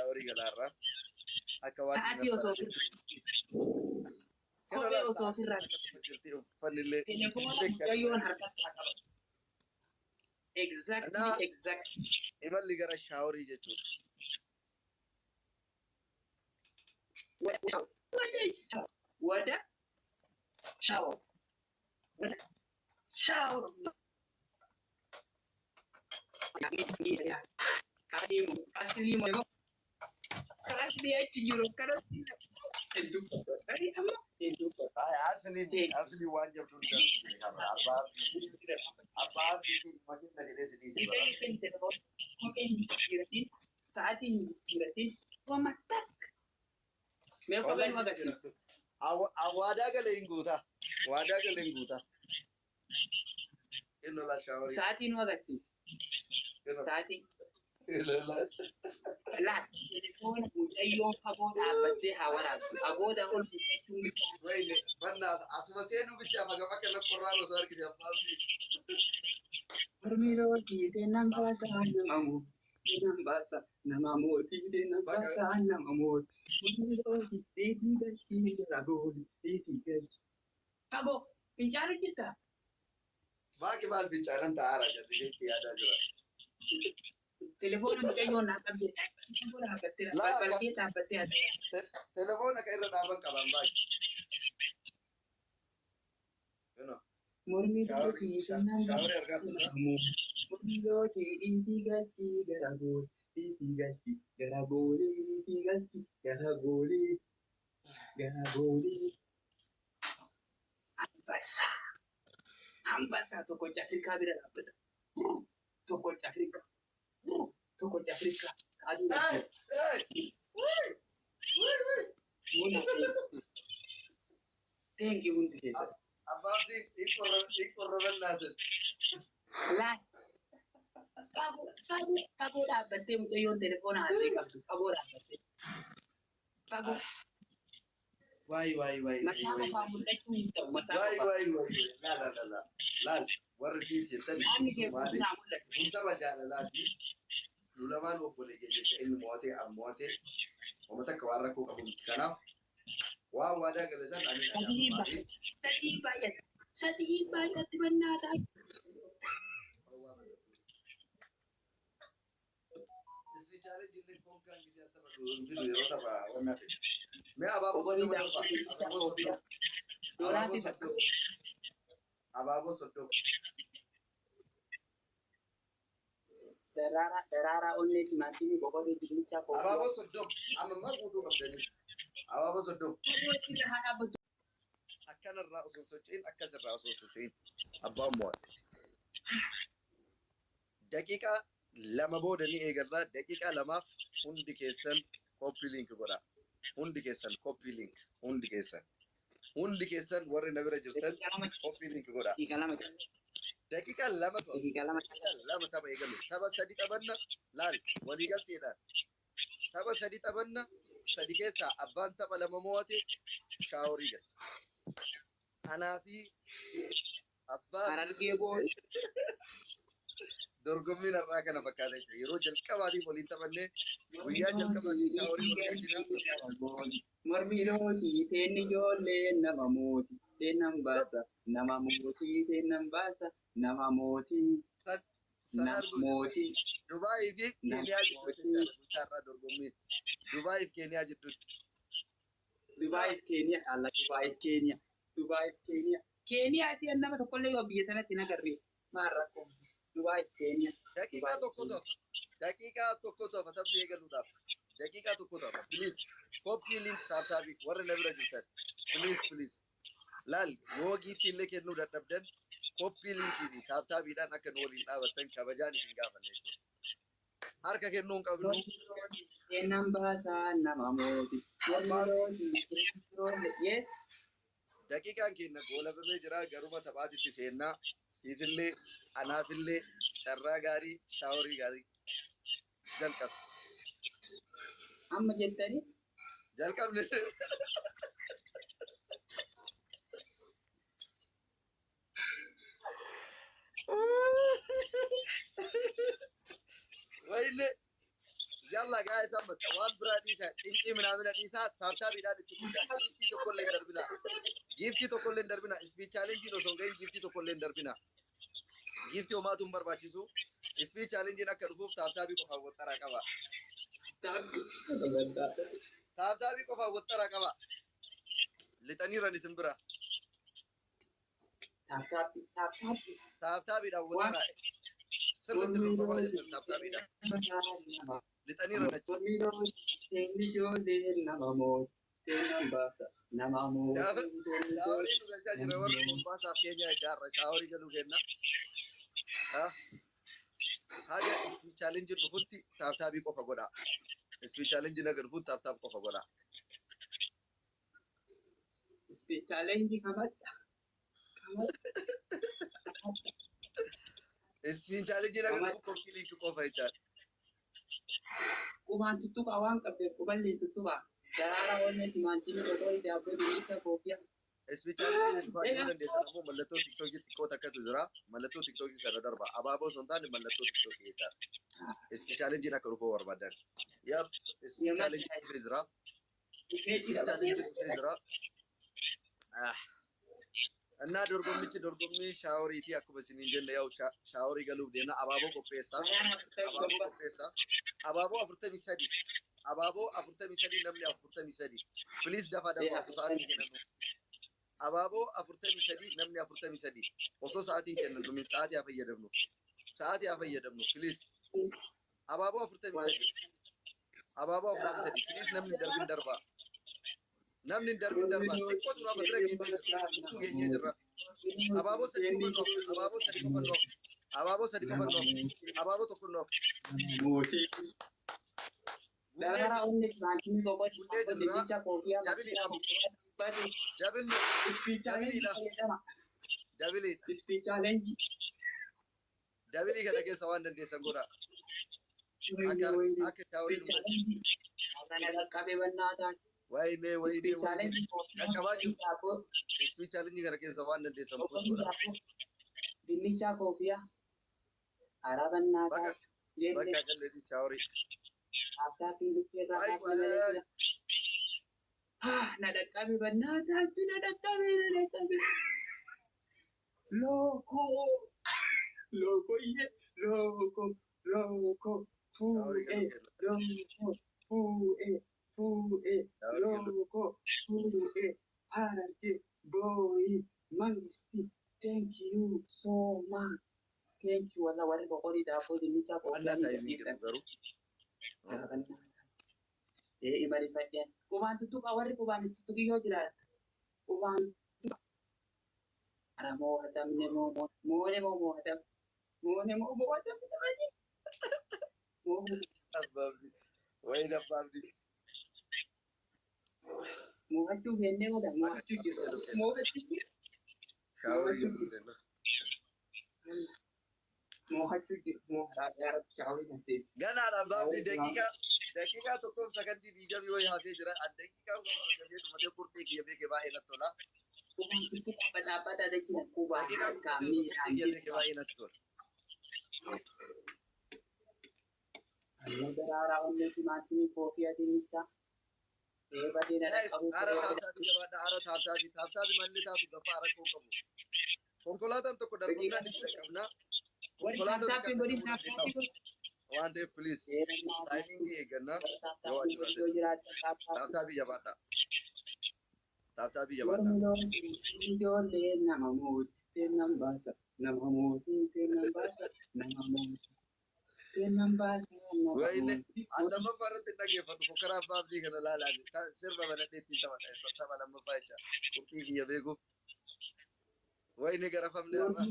شاوري قلارة أكواد ساعتي وصوفي كوبي وصوفي الرد فن اللي تليفون جايون حركات حكبت exactly إما اللي قرأ شاوري جتو ودا شاور شاور asli mo keras dia cujur keras itu tadi apa itu asli wajib dulu apa makin lagi sedih mungkin dikirain saat ini dikirain gua masak mereka kan makan itu awada galenguta إنه لا شاوري saat ini makan sih saat ini لا تليفون مجيون كابون عبدي حوارات أقول أقول بيتون وين بنا أسمسينو بيجا فقط كنا قرّان وصار كذا فاضي برميلو تيجي نمباسا نمامو نمباسا نمامو تيجي نمباسا نمامو برميلو تيجي تيجي رابول تيجي فاقو بيجارو كده ما كمان بيجارن تارا جد هيك يا راجل تليفون مجيون عبدي لا بلكي عبدي هذا تليفونك إيرنا دابن كمان باي إنه برميلو تيجي شاوري أرجع Murmillo itigati garagoli, itigati garagoli, itigati garagoli, garagoli. Ambasa toko Afrika bila dapat. Toko Afrika. Adu. Muna. Thank you untuk itu. Apa sih ikor nada. La. Pago dapat tim yung telepon hati kamu. Pago dapat. Pago. Why. Macam kamu itu itu. Why. La. Warqis yatan. Unta bajala la di. Lulaman wo boleh jadi ilmu muate. Wamata kawarako kabum kanaf. Wa wada galasan anin ada. Setiba ya benar. Spesialnya di kongkang gitu atau video ya apa warna itu. Me ababo sodo ababo sodo. Terara oleh mati ni koko di dincak. Ababo sodo. Amma butuh kabdani. Ababo sodo. Akan الرأس سوتين أكثر الرأس سوتين أبا موت دقيقة لما بودني إيجالا دقيقة لما هندي كيسن كوبي لينك برا هندي كيسن وري نبرة جرتن كوبي لينك برا دقيقة لما تبا إيجالو تبا سدي تبنا لال ولي قلتي لا تبا سدي تبنا سدي كيسا أبان تبا لما موتي شاوري قلت أنا في أبا dorgommii narraa kana fakkaata jechuudha. Yeroo jalqabaatiif waliin taphanne guyyaa jalqabaatiif shaaworii wal galchina. Mormiidhooti teenni ijoollee nama mooti teennan baasa nama mootii teennan baasa nama mootii. San arguuti. Dubaayii fi Keeniyaa jidduutti guyyaarraa dorgommii. Dubaayii fi Keeniyaa jidduutti. Dubaayii fi Keeniyaa alla Dubaayii fi Keeniyaa. Keeniyaa si nama tokkollee yoo biyya sanatti hin agarre maal rakkoo. Daqiiqaa tokko tokko taphni eegaluudhaaf daqiiqaa tokko tokko please koppii link taaptaabii warra na bira jirtan please laal yoo giiftii illee kennuu dadhabdan koppii linkii fi taaptaabiidhaan akka nu waliin dhaabattan kabajaan isin gaafanne jechuudha. Harka kennuun qabnu. Kennan baasaa nama mooti. Daqiiqaan keenya goolabamee jira garuma taphaatitti seennaa siifillee anaafillee carraa gaarii shaaworii gaarii jalqabe. Amma jettanii? Jalqabne. Wayne Yalla guys, amma one bradisa, inci minamina isa, tap idan itu muda. Gifti to kollen darbina. Gifti to kollen darbina. Speech challenge no songain gifti to kollen darbina. Gifti o matum barbachisu. Speech challenge na karfuf tap ko fawwatara kaba. Tap ko fawwatara kaba. Litani rani simbira. Tap ida wutara. Sirritti dhufa waa jirtan tap ida. Litani rani. Shaawari nu galchaa jira warri Mombaasaaf Keenyaa ijaarra shaawari galu kenna. Haga speech challenge dhufutti tap qofa godha. Speech challenge nagar dhufutti tap qofa godha. Speech challenge kabadda. Speech challenge nagar dhufu koppii link qofa jechaadha. Kumaan tuttuqa waan qabdeef quballi tuttuqa. Daraara oollee timaantiin tokko daabboo diriirsa koofiyyaa. Speech challenge dhufaa dandeessan ammoo mallattoo TikTokii xiqqoo takkatu jira. Mallattoo TikTokii sana darba. Abaaboo osoo hin taane mallattoo TikTokii jechaadha. Speech challenge akka dhufuu barbaadan. Yap, speech challenge dhufee jira. Speech challenge dhufee jira. እና ዶርጎሚ ሻወሪቲ akkuma isiniin jenne yaa'u shaaworii galuuf deemna abaaboo qopheessa abaaboo 43 namni 43 please dafa sa'aatiin kennu abaaboo 43 namni 43 osoo sa'aatiin kennu nuuf sa'aatii fayyadamnu please abaaboo 43 please namni darbin darba xiqqoo tura madira geenyee jirra abaaboo sadi qofan noof abaaboo tokko noof Daraara oollee timaantiin tokko diriirsa koofiyyaa. Dabilii kana keessa waan dandeessan godha akka shaaworii wayne qaqqabaa jiru speech challenge kana keessa waan dandeessan godha Dinnicha koofiyyaa. Arabannaa bakka qalleedhi shaaworii nadaqabe bannataatti nadaqabe loko hararge boy mangisti thank you so much thank you wala wale bokori dafo dinnicha garu imari fadhiyan qubaan tuttuqa warri qubaan tuttuqi yoo jiraat qubaan ara moohatamne moone moohatam moohachuu kennee oda moohachuu jiru moohachuu jiru ganaadhaan baafni daqiiqaa tokkoof sakandii 20 yoo hafee jira daqiiqaa dhumatee qurxii kiyya beekee baay'ee natti tola. Daqiiqaa qurxii kiyya beekee baay'ee natti tola. Daraaraa onnee timaatimii koofiyyaa dinnichaa. Ara taaptaabii mallee taatu gafaa rakkoo qabu. Konkolaataan tokko darbumnaan itti dhaqqabna. Waan ta'eef please taayimingii eeggannaa yoo taaptaabii jabaadha. Ijoollee nama mootii nama baasa. Wayne lammaffaa irratti dhaggeeffatu fokkaraa abbaa abdii kana laalaan sirba banadhee ittiin tapha lammaffaa jecha qurxii kiyya beekuuf. Wayne garafamne irra.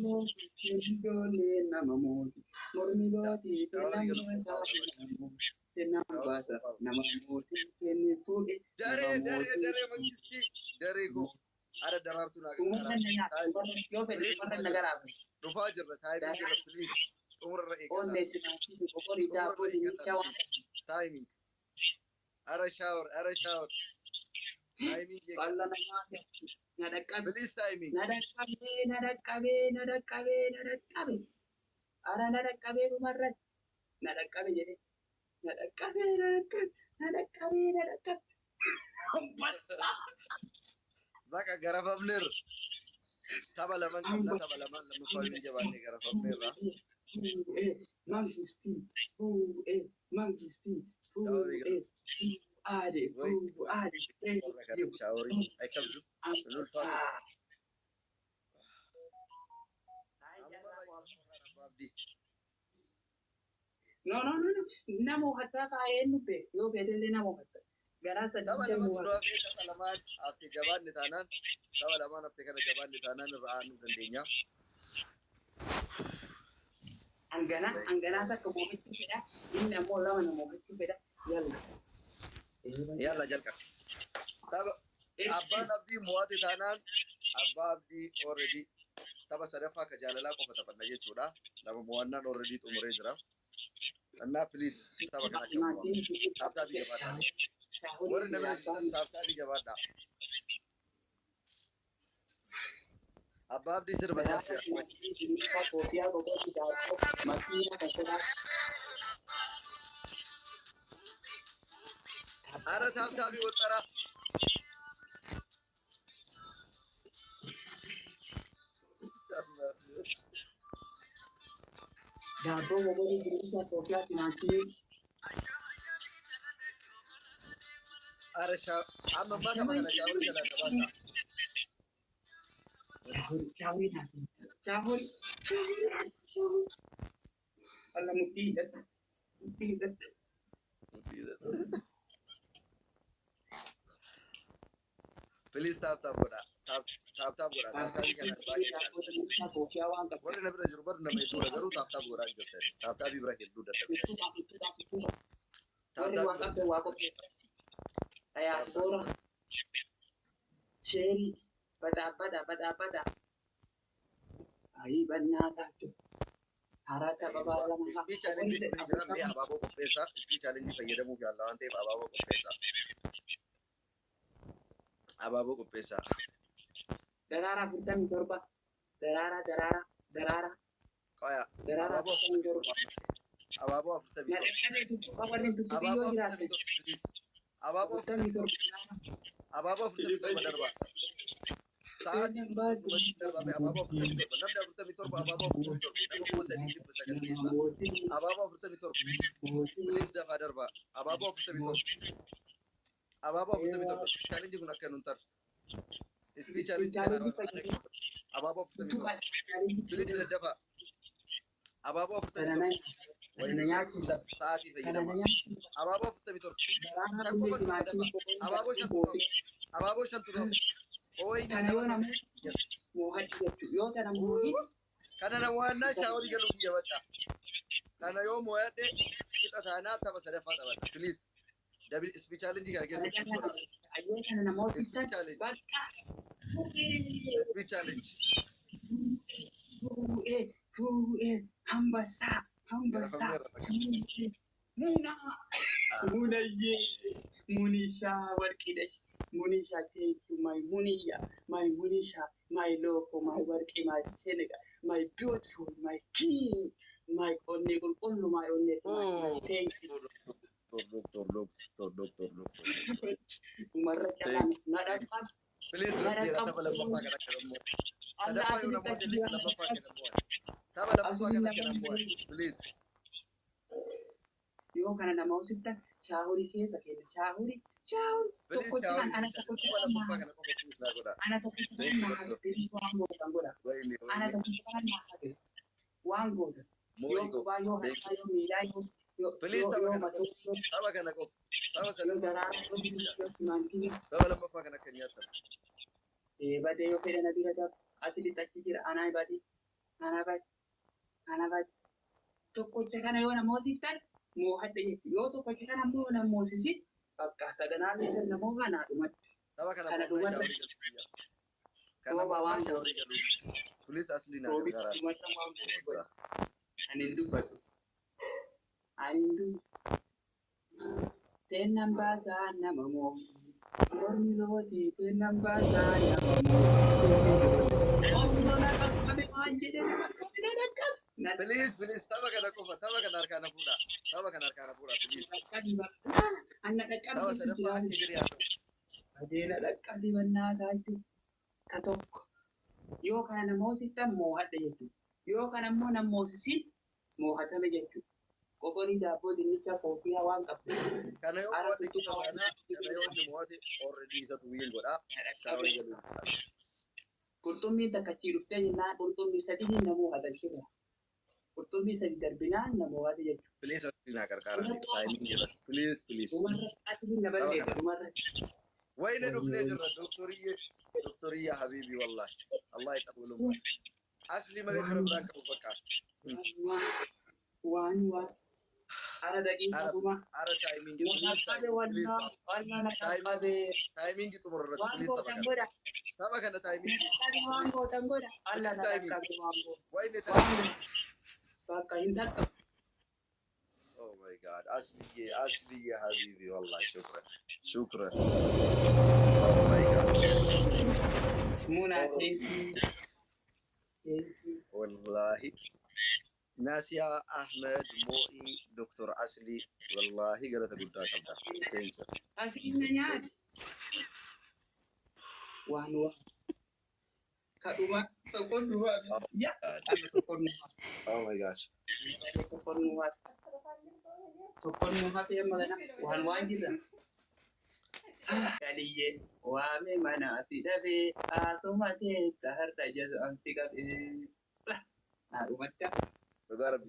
Ijoollee nama mootii. Mormilootii nama baasa. Nama mootii kennee fuudhe. Daree mangistii daree koo ara daraartuu naa dhufaa jirra taayimii jirra please xumurarra eeggannaa taayiming ara shaawar taayiming eeggannaa please taayiming nadaqabe dhumarratti nadaqabe jedhe Zaka garafamner. Taba laman qabna taba laman lamu fawin jabanni garafamner ra. Mangisti, mangisti, ade, Shawari. Ay kabju. Nul fatu. Abdi. No. Namo hatta ka enu pe. Yo bedele namo hatta. Gara sa Taba dite laman mo. kuno fi taba laman afti jabanni tanan. Taba laman afti kana jabanni tanan ra'anu dandenya. Angana ta ko mo hitu peda. Inna mo lawa na mo hitu peda. Yalla. Yalla jalka. Taba Abban Abdi Muwati tanan. Abba Abdi already. Taba sadafa ka jalala qofa tabanna jechuudha. Nama muwannan already xumuree jira. Anna please taba kana qabu. Taabtaabi jabaadha. Warri namni jirtan taabtaabi jabaadha. Abba Abdi sirba saffia. Ara taabtaabi wottara. Dabo mo ni dirisa Sofia tinanti. Ara sha amma ma taba kana shawari jala jabaadha. Chahuri. Allah mutidat. Please taabtaab godha. Taabtaab godha. Taabtaabi kana baay'ee. Warri na bira jiru barri nama hedduudha garuu taabtaab godhaa hin jirtan. Taabtaabii bira hedduu dadhabee. Taabtaabii Ayasora. Sheri. Bada. Ayi banyata tu. Harata babala mga. Speech challenge dhufee jira mee abaaboo qopheessaa. Speech challenge fayyadamuuf yaalla waan ta'eef abaaboo qopheessaa. Abaaboo qopheessaa. Darara burdan torba. Darara. Qoya. Darara Abaaboo afurtamii torba. Abaaboo afurtamii torba. Abaaboo afurtamii torba please. Abaaboo afurtamii torba. Abaaboo afurtamii torba darba. Sa'aatiin darbame abaaboo afurtamii torba. Namni afurtamii torba abaaboo afurtamii torba. Nama kuma sadii dhibba sagal keessa. Abaaboo afurtamii torba. Please dafaa darba. Abaaboo afurtamii torba. Abaaboo afurtamii torba. Challenge kun akka nun tar. Speech challenge kana abaaboo afurtamii torba. Please daddafaa. Abaaboo afurtamii torba. Sa'aatii fayyadama. Abaaboo afurtamii torba. Shakkuma nu fayyadama. Abaaboo shantu torba. Abaaboo shantu torba. Oi, yes. Kana na waan shaawari galuu biyya bakka. Kana yoo mo'adhe qixa taanaa tapha sadaffaa taphanna. Please. Dabil speech challenge kana keessa kuusuudha. Speech challenge. Speech challenge. Hambasa. Munisha Warkidesh. Munisha, thank you, my Munisha, my love for my work in my Senegal, my beautiful, my king, my only, my only, thank you. Please, taba lammaffaa kana kennamu. Sadaffaa yoo namoota illee lammaffaa kennamu. Taba lammaffaa kana kennamu. Please. Yoo kana nama hojjetan shaahorii keessa kenna shaahorii. Please, shaahorii taba lammaffaa kana qofa kuusaa godha. Ana tokko waan godha. Waan godha. Yoo kophaa yoo harkaa yoo miilaa yoo. Please taba kana qofa. Taba sadaffaa. Taba lammaffaa kana akka nyaatan. Badee yoo fedhan adii gadaaf asirratti achi jira anaa baati. Tokkocha kana yoo nama hoosiftan moohadha jechuudha. Yoo tokkocha kana immoo nama hoosisit bakka saganaa keessan namoo kanaa dhumatti. Taba kana dhumatti. Kana waan shaaworii galuu. Please asli na gargaara. Ani dubbatu. Tennan baasaa nama moo. Mormi looti tennan baasaa nama moo. Oomishootaa qabame waan jedhee nama qabame dhaqqabe. Please, please. Taba kana qofa. Taba kana harkaan fuudha. Taba kana harkaan fuudha. Please. Anna dhaqqabi Taba jechuun sadaffaa akka gadi haa ta'u. adeena dhaqqabi bannaa taatu ka tokko yoo kana namoosistan moo'adha jechuudha. Yoo kana immoo namoosisin moo'atame jechuudha. Qoqorii daabboo dinnichaa koofiyaa waan qabdu. Kana yoo mo'adhe kita kana kana yoo inni mo'ate already isatu wiil godha. Shaawii galuu ta'a. Qurxummii takkachii dhuftee jennaan qurxummii sadii hin namuu hagalchirra. Qurxummii sadii darbinaan namoo'ate jechuudha. Please asliina qarqaaraan taayimiin jira. Please, please. Dhumarra asii na balleessu dhumarra. Wayne dhufnee jirra doktoriyya habiibii wallahi. Allah yaqabulu. Asli malee fira biraan qabu bakka. Waan ara daqiiqa kuma. Ara taayimiin jira. Taayimiin jitu murarratti please taba kana. Taba kana taayimiin jitu. Waan gootan godha. Allah na qaqqabe waan godha. Wayne taayimiin. Bakka hin takka. Oh my God. أصلي يا حبيبي والله شكرا شكرا. Oh my God. Muna والله ناسيا أحمد موئي دكتور أصلي والله قالت قدها كبدا. Thanks. aslinya nyaati. Waan kaduma tokko dua ya ada tokko dua. Oh my gosh. Tokko dua. Tokko dua ya magana waan jira. Kaliye waame mana asidabe asomate taharta jazu ansigabe. Nah, umatnya بقارب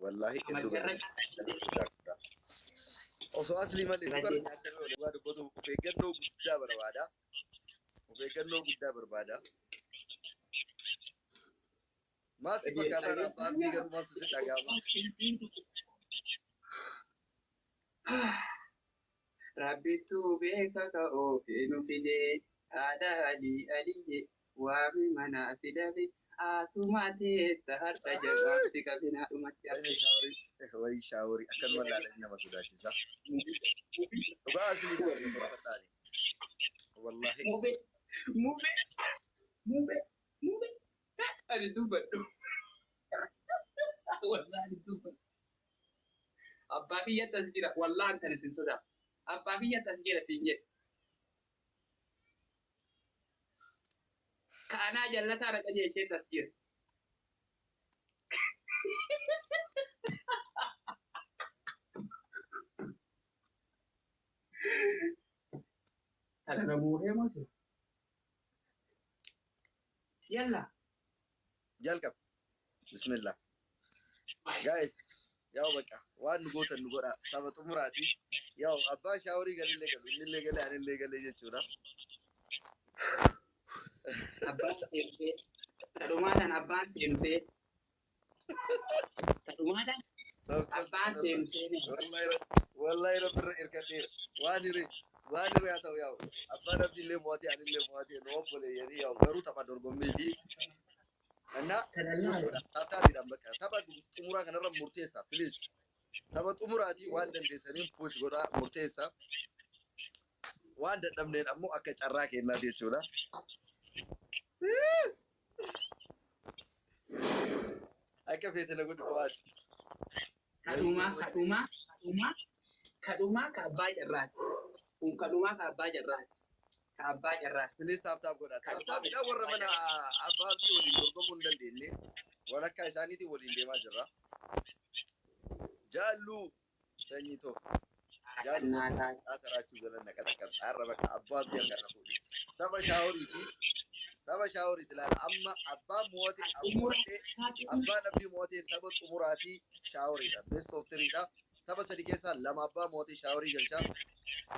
والله وصو أصلي ما اللي تبر نعتبره لقاد كتو في جنو قدا بربادا وفي جنو قدا بربادا ما سيبك هذا رابط دي جنو ما تصير أجابة Rabbitu beeka ka'oo feenu fide aadaa adii waami mana asidabe asumate taharta jazaatti kabina dhumatti وين شاوري أكن ولا لنا مسؤولات صح وقال أصلي تقول فرفتاني والله mube ada duba wallahi duba abba biyya tasjira wallahi antana sin soda abba biyya tasjira sinje kana jallata da kaje ce tasjir ada namu hemo yalla جالكم بسم الله جايز ياو بقى وان نقول نقول تبى تمراتي ياو أبا شاوري قال اللي قال أنا اللي قال لي جتورا abban sense tadumadan abban sense tadumadan abban sense ne والله رب الكثير واني يا تو ياو أبا نبي اللي مواتي أنا اللي مواتي نوبل يعني ياو قرو تبى درقمي دي أنا تابي دمك تبى تمرا كنا رم مرتيسا بليز تبى تمرا دي وان دندسنين بوش غدا مرتيسا وان دمنين أمو أكيد أراك إن دي تشولا أكيد في تلقون فواد kaduma ka abba jarrat kun kaduma ka abba jarrat بليز تاب غدا تاب إذا ورا من أبا دي ولين درقمون دنديني ولا كايساني دي ولين دي ما جرا جالو سنيتو جالو أكراتشو جلنا كذا عربك أبا دي أكنا فودي تبا شاوري تلال أما أبا موتي أبا نبي موتي تبا تمراتي شاوري ده بس توفتري ده تبا سريكيسا لما أبا موتي شاوري جلشا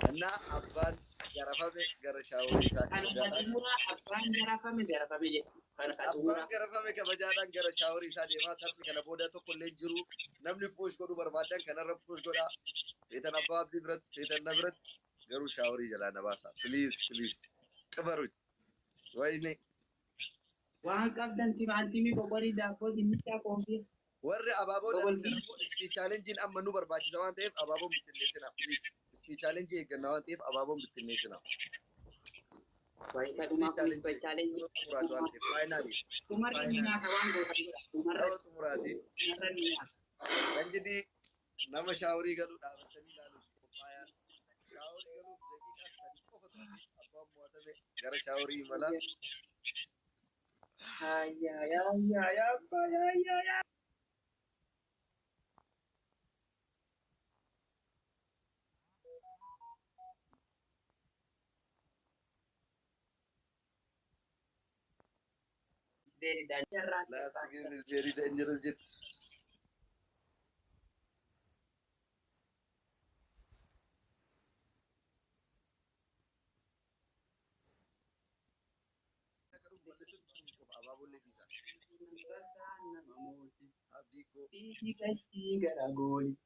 أنا أبا جرفامي جر شاوري ساكن أبا جرفامي كبجانا جر شاوري سادي ما تبي كنا بودا تو كل جرو نمني فوش كرو بربادن كنا رب فوش كرا إذا أبا بيبرد إذا نبرد جرو شاوري جلانا باسا بليز كبروج ويني waan qabdanti maaltimi qoqorii daabboo dinnichaa koofii warri abaaboo dandeenyu ispii chaalenjiin amma nu barbaachisa waan ta'eef abaaboon bittinneessina please ispii chaalenjii eeggannaa waan ta'eef abaaboon bittinneessina Baay'ee dhumaa kunis challenge xumuraatu waan ta'eef faayinaali. dhumarra ni nyaata waan gootan godha dhumarra Nama xumuraati. ni nyaata. Kan jedhii nama shaaworii galuu dhaabatanii ilaaluuf qophaa'an. Shaaworii galuuf daqiiqaa 3 qofa ture. Abbaan mo'atame gara shaaworii imala. Ayyaa. Very dangerous. Last game is very dangerous.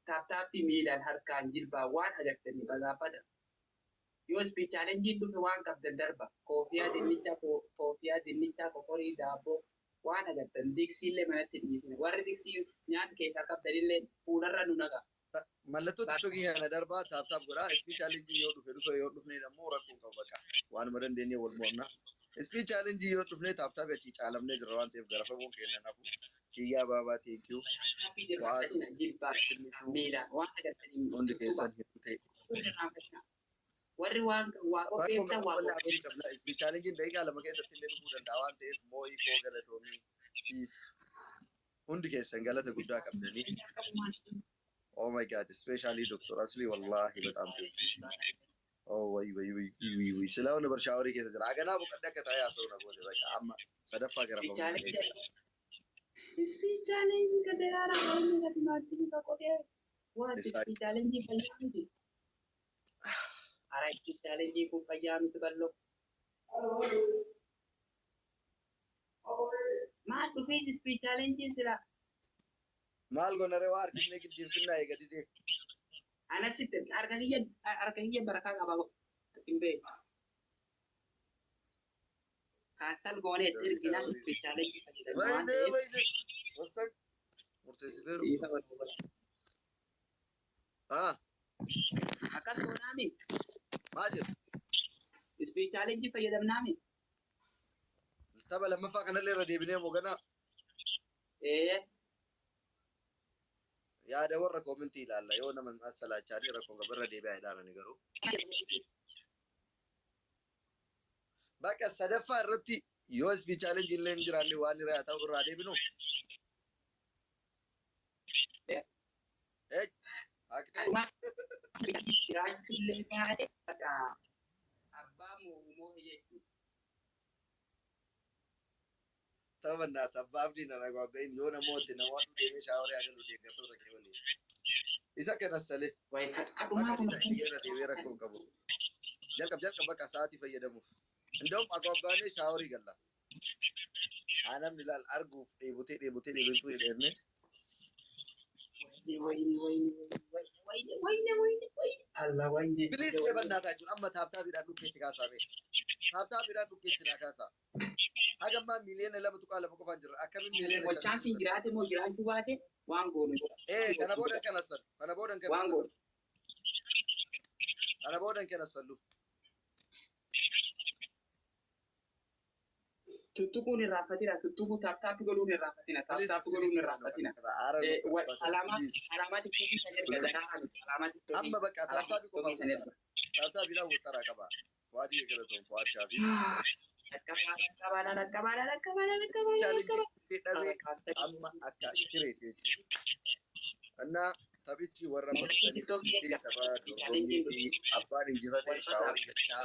Taaptaappii miilaan harkaan jilbaa waan agartanii bagaafata. Yoo ispii chaalenjiin dhufe waan qabdan darba. Koofiyaa dinnichaa, kokorii, daabboo waan agartan diksiillee manatti dhiisne. Warri diksii nyaata keessaa qabdanillee fuularra nu naqa. Mallattoo tiktokii kana darbaa taaptaap godhaa. Ispii chaalenjii yoo dhufe yoo dhufne immoo rakkoon qabu bakka. Waanuma dandeenye wal mo'amna. Ispii chaalenjii yoo dhufne taaptaap achii caalamnee jirra waan ta'eef garafamuun keenya nafu. Kiyyaa baabaa teekiyuu. Hundi keessan hedduu ta'e. Warri waan qopheessan waa qopheessan. Ispii chaalenjiin daqiiqaa 2 keessatti illee dhufuu danda'a waan ta'eef moo'ii koo galatoomii siif hundi keessan galata guddaa qabdanii. Oh my God, especially Dr. Asli, wallahi በጣም thank you. Oh ወይ ስለሆነ በርሻወሪ ከተዘራ አገና በቀዳ ከታያ ሰው ነው ወደ በቃ አማ ሰደፋ ገረፈው Speech challenge kadera raani kadimati kakote what speech challenge bayamti ara speech challenge ko bayamti ballo ma to fe speech challenge sila mal gonare war kisne giddin finna e gadide ana sitte arkahiyya baraka qaba imbe kansal gone irgina speech challenge wayne wasak murtesideru akas gonami majid speech challenge fayyadamnami taba lamma fa kana le radibine mo gana yaada warra koomenti ilaalla yoo nama asalaachanii rakkoon gabirra deebi'aa ilaalani garuu bakka sadaffaa irratti yoo ispii chaalenji illee hin jiraanne waan irraa ta'u irraa deebinu taphannaa abbaabni nana gwaggain yoo namooti namoota deemee shaaworii agalu deeggartoota kee waliin isa kanas salee bakka isa xiyyeera deemee rakkoon qabu jalqab bakka sa'aatii fayyadamuuf እንደውም አጓጓኔ ሻወር ይገላ አናም ይላል አርጉፍ ዴቦቴ ዴቤቱ ይደርነ ወይኔ ፕሊዝ ለበናታችሁ አማ ታብታብ ይዳሉ ከት ካሳቤ ታብታብ ይዳሉ ከት ናካሳ አገማ ሚሊየን ለምቱ ቃለ መቆፋን ጅራ አከብ ሚሊየን ወቻንቲ ጅራቴ ሞ ጅራንቹ ባቴ ዋንጎ ነው ከነቦደን ከነሰሉ tuttukuun irraanfatina tuttukuu taaptaappi godhuun irraanfatina taaptaappi godhuun irraanfatina alaamaa tiktookii san erga daraa alaamaa tiktookii amma bakka taaptaappi qofa taaptaappi dhaan wixxaraa qaba fuadii eegalatoon fuad shaafii amma akka kireeti jechuudha annaa taphichi warra barsiisanii taphaa dorgommii abbaan injifatee shaaworii galchaa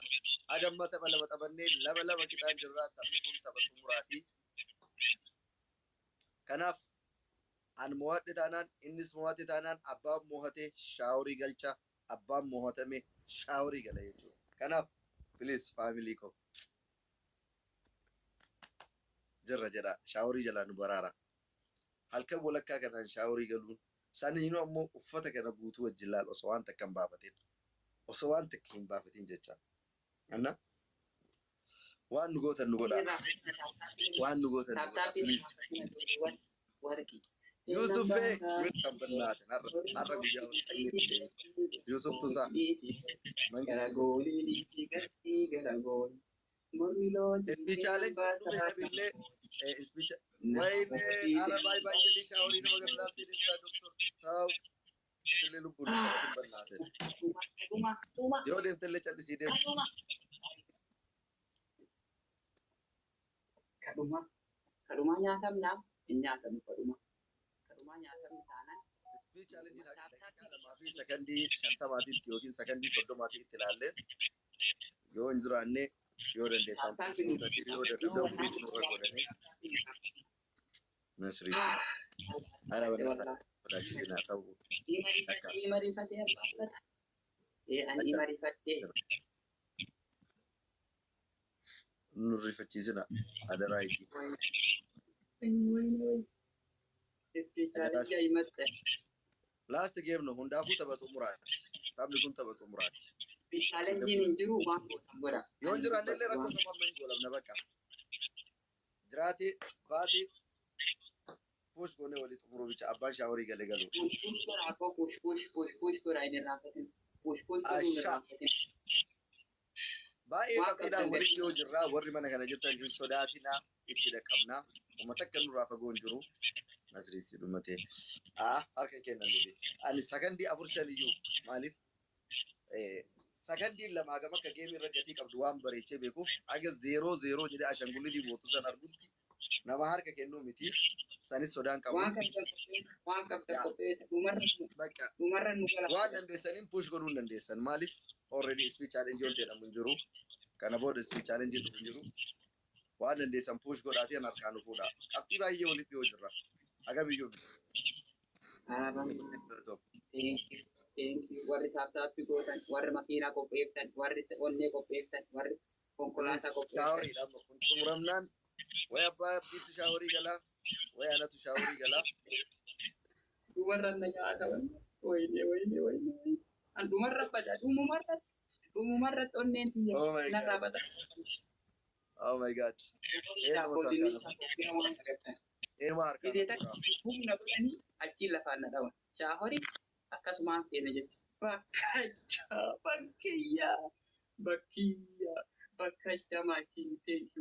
agamma tapha lama taphannee lama qixaan jirraa taphni kun tapha xumuraati. Kanaaf an mo'adhe taanaan innis mo'ate taanaan abbaan mo'ate shaaworii galcha abbaan mo'atame shaaworii gala jechuudha. Kanaaf please faamilii koo jirra jedha shaaworii jalaa nu baraara. Halkan walakkaa kanaan shaaworii galuun saniinu ammoo uffata kana guutuu wajjin laal osoo waan takka hin baafatin osoo waan takka hin baafatin jecha anna waan nu gootan nu godha please Yusuf welcome bannaatin har'a guyyaa wasaanyatti Yusuf tusaa Mormiloo Speech challenge tu beta bille speech وين أنا باي باي جدي شاوري نما قلنا تيجي دكتور تاو تلي لبون تبغى بناتين يو ديم تلي تلي سيدم kaduma nyaatamnaaf hin nyaatamu kaduma nyaatamni taanaan speech challenge ini dakika lama fi second shantamati yokin second soddomati itilaalle yoo hin jiraanne yoo dandeessan yoo dadhabdan furiis nurra godhanii nasriis ana bannata fudhachisinaa ta'u ni mariifatee abbaaffata ani mariifattee nurrifachiisina adaraa itti Ispitaalija himatte. Last game no hundaafuu taphatu muraati. Taphni kun taphatu muraati. Ispitaalinjiin hin jiru waan gootan godha. Yoo hin jiraanne illee rakkoo taphamma hin goolamne bakka. Jiraate baate push goonee walii xumuruu bicha abbaan shaaworii galee galu. Push godhaa koo push godhaa inni raaffatin. Push godhuu inni raaffatin. Baay'ee qabxiidhaan walitti yoo jirraa warri mana kana jettan hin sodaatinaa itti dhaqqabnaa. Uummata akka nurraa fagoo hin jiru. Nasriisi dhumatee harka kennan nutis. Ani sakandii afur shaniyyuu maaliif sakandii lama hagam akka geemii irra gatii qabdu waan bareechee beekuuf aga 0-0 jedhee ashangullitii mootu san argutti nama harka kennuu miti. Sanis sodaan qabu. Waan qabda qopheessa dhumarra nu gala. Waan dandeessaniin push godhuu hin dandeessan. Maaliif already speech challenge yoo jedhamu hin jiru. Kana booda speech challenge jedhu hin jiru. Waan dandeessan push godhaatiin harkaan dhufuudha. Qabxii baay'ee walitti yoo jirra. Aga biyyuun. Warri taaptaappii gootan, warri makiinaa qopheeftan, warri onnee qopheeftan, warri konkolaataa qopheeftan. Shaaworiidhaan kun xumuramnaan way abbaa abbiitu shaaworii galaa, way anatu shaaworii galaa. Dhumarra na nyaataman. Wayne. An dhumarra bada. Dhumumarratti onneen tiyya. Narraa bada. Oh my God. Ilma harkaa. Humna godhanii achiin lafaan na dhawan. Shaahorii akkasumaan seena jedhu. Bakka shamaa kiinteeshi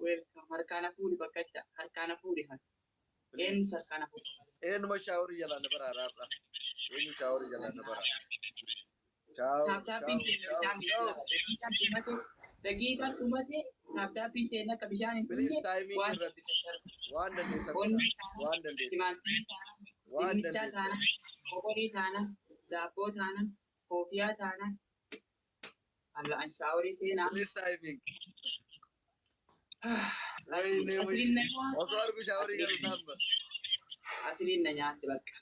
welkam harkaana fuudhi bakka harkaana fuudhi kan. Eenyu harkaana fuudhi. Eenyuma shaaworii jalaan na baraaraarra. Eenyu shaaworii jalaan na baraara. Daqiiqaan dhumatee taaptaappii seenaa akka bishaan hin Please timing irratti waan dandeessan waan dandeessan waan dandeessan kokorii taana daabboo taana koofiyaa taana allaan shaaworii seenaa. Please timing. Wayne osoo argu shaaworii galu taamba. Asliin na nyaatti bakka.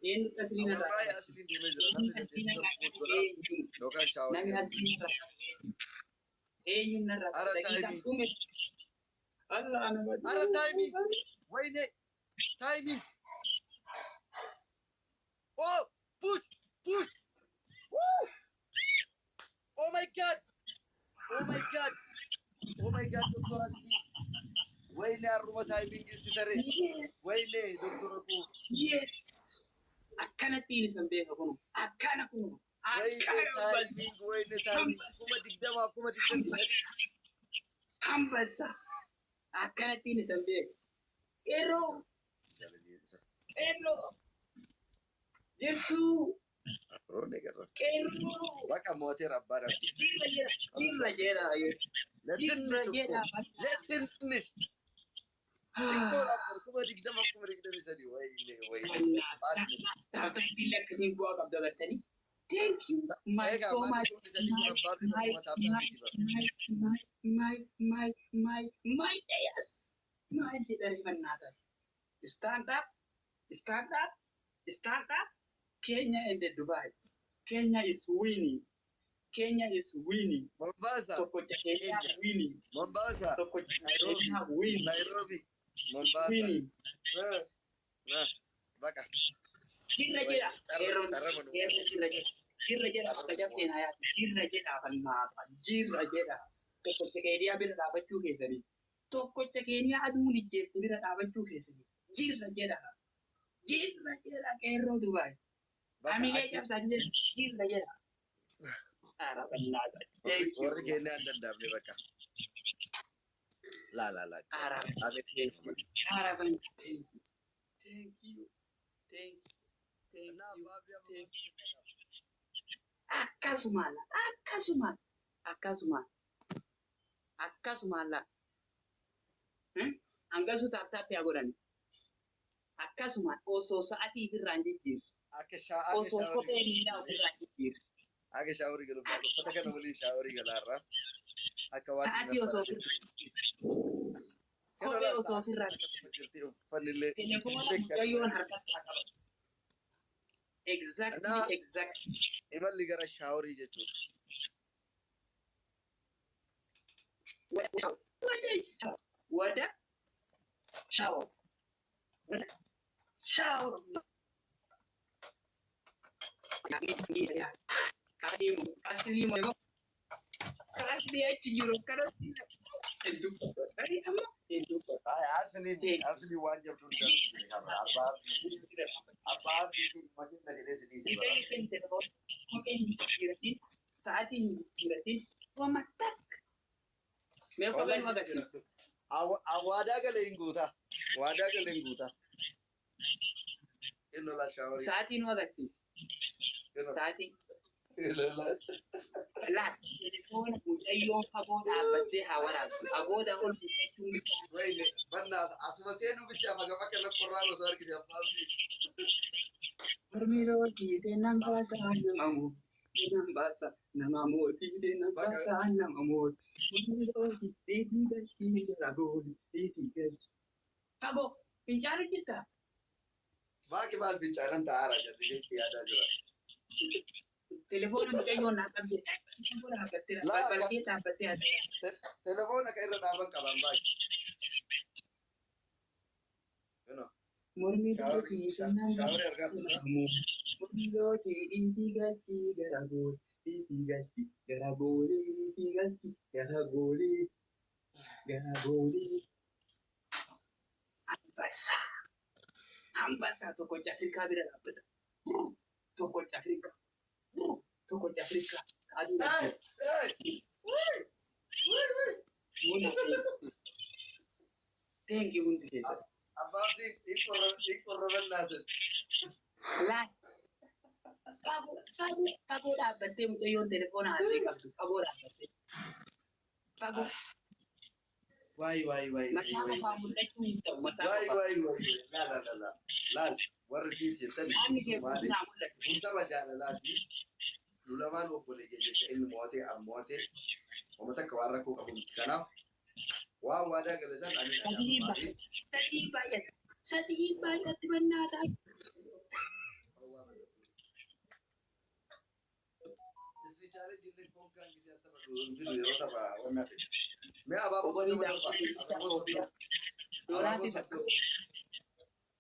Eenyu asliin irraa? Ammarraa asliin deemee jira. Namni dandeessan puus godha yookaan shaaworii. Namni asliin irraa. Eenyu narraa? Ara timing. Ara timing. Wayne timing. Oh, push. Woo! Oh my God, Dr. Asli. Wayne arruma timing isitare. Wayne Dr. Aku. Yes. Akkanatti isan beeka kunu. Akkana kunu. Wayne timing. Kuma digdami sadi. Ambassa. Akkanatti isan beeka. Eroo. Jirtuu. Roonee garra. Eroo. Bakka mootii rabbaa dhabdi. Jirra jedha. Letinnis. Kuma digdami sadi. Wayne. Taaptaappii akkasiin bu'aa qabdu agartanii. Thank you. My so much. My yes. My jedhanii mannaata. Stand up. Kenya and Dubai. Kenya is winning. Mombasa. Tokkocha Kenya winning. Mombasa. Tokkocha Kenya winning. Nairobi. Mombasa. Winning. Bakka. Jirra jedha. Jirra jedha. Bakka jabseen hayaati. Jirra jedha bannaata. Jirra jedha. Tokkocha Kenya bira dhaabachuu keessanii. Tokkocha Kenya aduun ijjeetti bira dhaabachuu keessanii. Jirra jedha qeerroo Dubai. Amilee cabsaa jirra jedha. Arabanada. Thank you. Warri keenya adda addaafne bakka. La. Arabanada. Arabanada. Thank you. Thank you. Thank you. Thank you. Akkasumala. Akkasumala. Hanga su taap yaa godhan. Akkasuma osoo sa'aatii irraan jijjiiru. Osoo kophee miidhaa ofirraa jijjiiru. Akka shaaworii galu uffata kana waliin shaaworii galaarraa akka waan Sa'aatii osoo ofirraa jijjiiru. Kophee osoo ofirraa jijjiiru. Uffannillee. Telefoona mucayyoon harkatti haa qabatu. Exactly. Imalli gara shaaworii jechuudha. Wada shower. Shower. Asli mo kasi achi jiro kasi asli waan jabduu abbaa biitiin makin na jedhee sidii sa'aatiin jiratin wamatak mee kopheen magarsiisu waadaa galee hin guutaa inni la shaaworii sa'aatiin magarsiisu sa'aatiin laat telefoona mucayyoon fagoo dhaabbattee haa waraabdu agooda ol buufachuun isaa wayne bannaata asuma seenuu bichaa magamaka na qorraan osoo argite abbaa Ormiro tiite nan basa namamu nan basa namamu tiite nan basa namamu Ormiro tiite gashi garagoli tiite gashi Fago pinchaaru jirta Baaki maal bincaanan ta'aara jedhe jetti yaadaa jira. Telefoona mucayyoo naa qabde telefoona haqattee barbaadee dhaabbattee haa Telefoona ka irra dhaaban qaban baaki. Mormiro tiite nan basa namamu Ormiro tiite gashi garagoli tiite gashi garagoli tiite gashi garagoli Ambasa tokko Afrikaa bira dhaabbata. Tokko Afrikaa. Aduu Thank you hundi keessa. Abbaabdi ikorroban naatan. Laat. Fagoo dhaabbattee mucayyoon telefoona haasee qabdu. Fagoo dhaabbattee. Fagoo. Waay. Mataan afaan mul'achuu hin ta'u. Waay. Laal warri dhiisetan maali? Kuntaba jaalalaati. Lulamaan obboleeyyan jecha inni mo'atee ammo'atee uummata akka waan rakkoo qabu miti. Kanaaf waan waadaa galasan ani dhagaamaati. Sadii baay'atti bannaataa. Ispichaalee dillee konkaan gisee akka jiru yeroo tapha waan hafe. Mee abaaboo soddoma darba.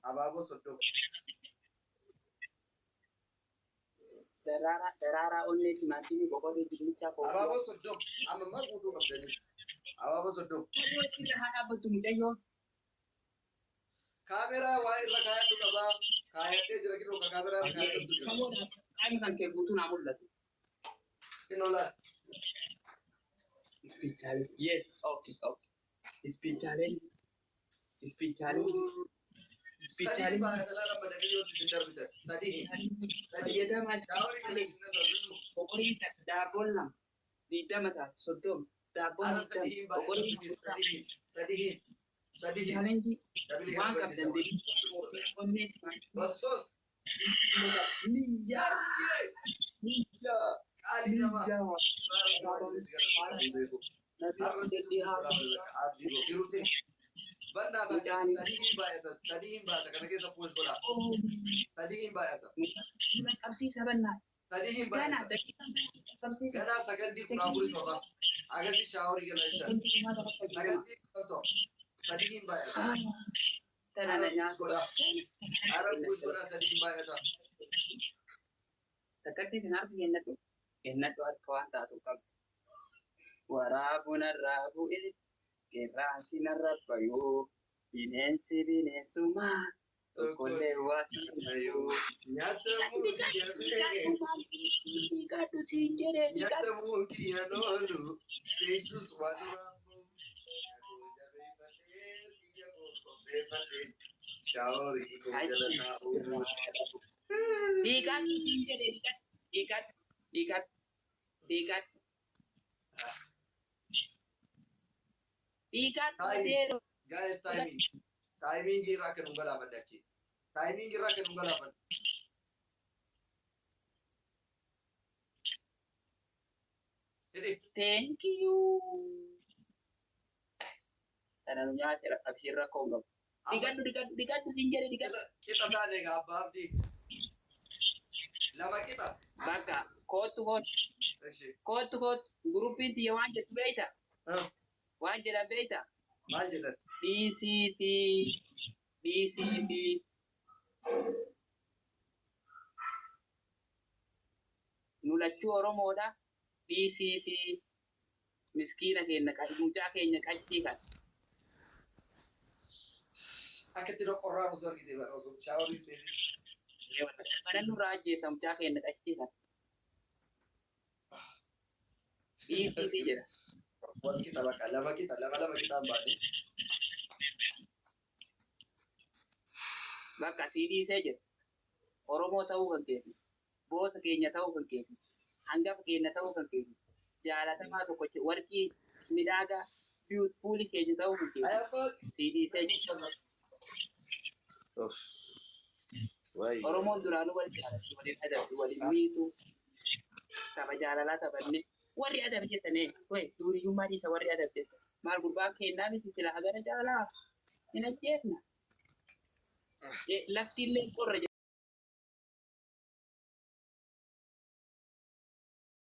Abaaboo soddoma. Daraaraa onnee timaatimii qoqqoodee dinnichaa qoqqoodee. Abaaboo soddoma. Amma guutuu qabdanii. Abaaboo soddoma. Haa dhaabbattu mucayyoo. Kaameraa waa irra kaayadhu qabaa. Kaayadhee jira gidduu ka kaameraa irra kaayadhu jira. Qaamni kan kee guutuu naa mul'atu. Inola. Ispichaalee. Yes, okay. Ispichaalee. Sadii baay'atala ramadanii yoo isin darbitan. Sadii. Fayyadamaa Shaaworii galee isin nasaasinu. boqorii daabboon lama 20 ta'a 30 daabboon Ara sadii boqorii baay'atanii sadii. chaalenjii waan qabdan onnee Basoos. Niyyaa. Qaali namaa. Jirute. Bannaata sadii hin baay'ata kana keessa poosh godha. Sadii hin baay'ata. Qabsiisa bannaa. Sadii hin baay'ata. Ganaa sagandii kudha afurii toba. Agasii shaaworii gala jecha. Sagandii kudha toba. Sadii hin baay'ata. Ara poosh godha sadii hin baay'ata. Takkatti kan argu kennatu harka waan taatu qabu. Waraabuun irraa bu'e qeerransi narra bayuu bineensi bineensummaa Tokkollee waasi. Nyaatamuu kiyya beekee. Dhiqadhu siin jedhee dhiqadhu. Nyaatamuu kiyya noolu teessus waan raafuu. Nyaatoo jabeeffadhee xiyya qopheeffadhee shaaworii koo jala taa'uu. Dhiqadhu siin jedhee dhiqadhu. Dhiqadhu. Dhiqadhu. Dhiqadhu. Guys, timing. Timing irraa kan ungalaafan achi. Timing irraa kan ungalaafan. Thank you. Kana nu nyaatira abshirra koongam. Dhiqadhu siin jedhee dhiqadhu. Qixa taane egaa abbaa abdii. Lama qixa. Bakka kootu. Guruppiin tiyya waan jedhu beeyta. Waan jedhan beeyta. Maal jedhan? BCT. Nu lachuu Oromoodha. BCT. Miskiina keenya mucaa keenya qashtii kan. Akkatti qorraan osoo argite bara osoo shaaworii seenii. Mana nurraa ajjeesa mucaa keenya qashtii kan. BCT jedha. Wal qixa bakka lama qixaan baane. Bakka CDC jedha. Oromoo ta'uu kan keeti. Boosa keenya ta'uu kan keeti. Hangafa keenya ta'uu kan keeti. Jaalatamaa tokko warqii midhaagaa beautiful keenya ta'uu kan keeti. CDC jedha. Oromoon duraanuu wal jaalatti waliin adabdu waliin miitu. Tapha jaalalaa taphanne. Warri adab jettanii duuriyyummaa dhiisa warri adab jettan. Maal gurbaan kennaa miti sila hagana jaalaa hin ajjeefna. Lafti illee qorra